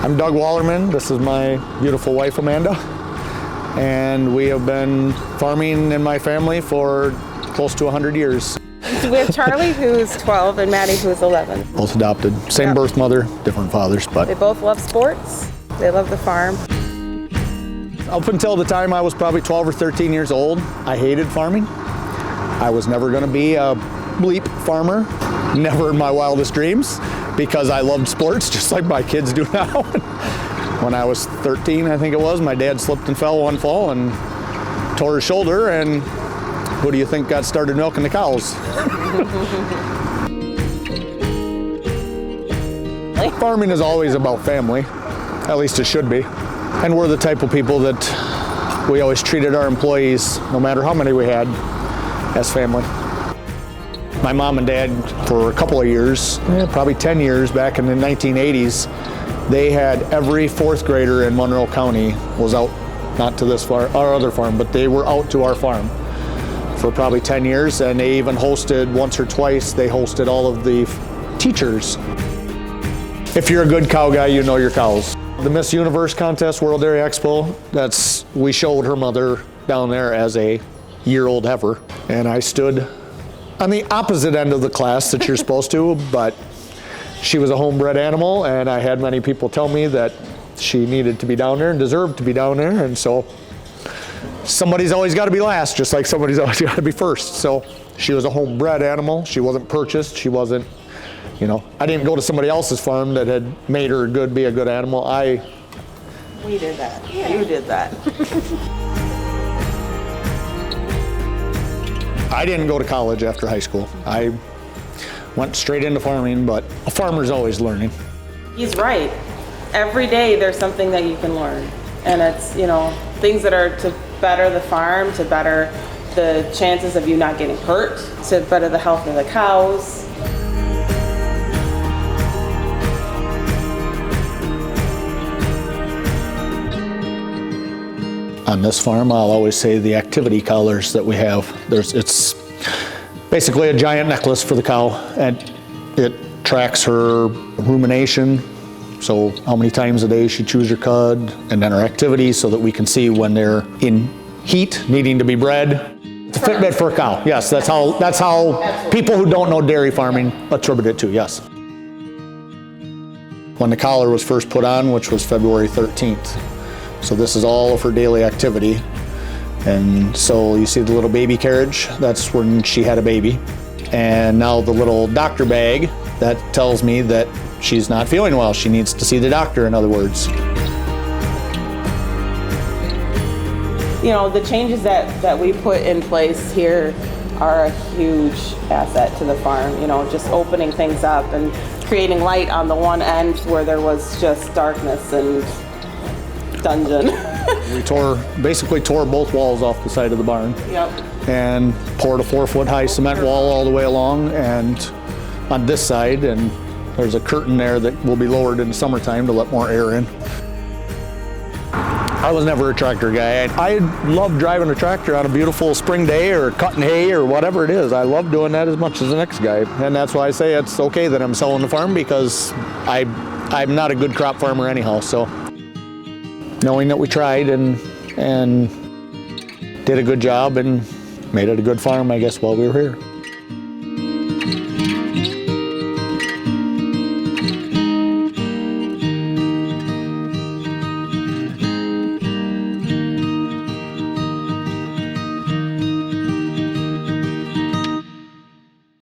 I'm Doug Wallerman. This is my beautiful wife, Amanda. And we have been farming in my family for close to 100 years. We have Charlie, who's 12, and Maddie, who's 11. Both adopted. Same birth mother, different fathers, but They both love sports. They love the farm. up until the time I was probably 12 or 13 years old, I hated farming. I was never going to be a bleep farmer, never in my wildest dreams, because I loved sports just like my kids do now. When I was 13, I think it was, my dad slipped and fell one fall and tore his shoulder, and who do you think got started milking the cows? Farming is always about family, at least it should be. And we're the type of people that we always treated our employees, no matter how many we had, as family. My mom and dad, for a couple of years, probably 10 years back in the 1980s, they had every fourth grader in Monroe County was out, not to this farm, our other farm, but they were out to our farm for probably 10 years, and they even hosted once or twice, they hosted all of the teachers. If you're a good cow guy, you know your cows. The Miss Universe contest, World Dairy Expo, we showed her mother down there as a year-old heifer, and I stood on the opposite end of the class that you're supposed to, but she was a homebred animal, and I had many people tell me that she needed to be down there and deserved to be down there, and so somebody's always got to be last, just like somebody's always got to be first. So she was a homebred animal. She wasn't purchased. She wasn't, I didn't go to somebody else's farm that had made her be a good animal. We did that. Yeah. You did that. I didn't go to college after high school. I went straight into farming, but a farmer's always learning. He's right. Every day there's something that you can learn. And it's, things that are to better the farm, to better the chances of you not getting hurt, to better the health of the cows. On this farm, I'll always say the activity collars that we have, it's basically a giant necklace for the cow, and it tracks her rumination, so how many times a day she chews her cud, and then her activity, so that we can see when they're in heat, needing to be bred. It's a Fitbit for a cow. Yes, that's how people who don't know dairy farming attribute it to, yes. When the collar was first put on, which was February 13th, so this is all of her daily activity. And so you see the little baby carriage, that's when she had a baby. And now the little doctor bag, that tells me that she's not feeling well. She needs to see the doctor, in other words. The changes that we put in place here are a huge asset to the farm. Just opening things up and creating light on the one end where there was just darkness and dungeon. We basically tore both walls off the side of the barn. Yep. And poured a 4-foot high cement wall all the way along, and on this side, and there's a curtain there that will be lowered in the summertime to let more air in. I was never a tractor guy. I love driving a tractor on a beautiful spring day or cutting hay or whatever it is. I love doing that as much as the next guy. And that's why I say it's okay that I'm selling the farm, because I'm not a good crop farmer anyhow. So knowing that we tried and did a good job and made it a good farm, I guess, while we were here.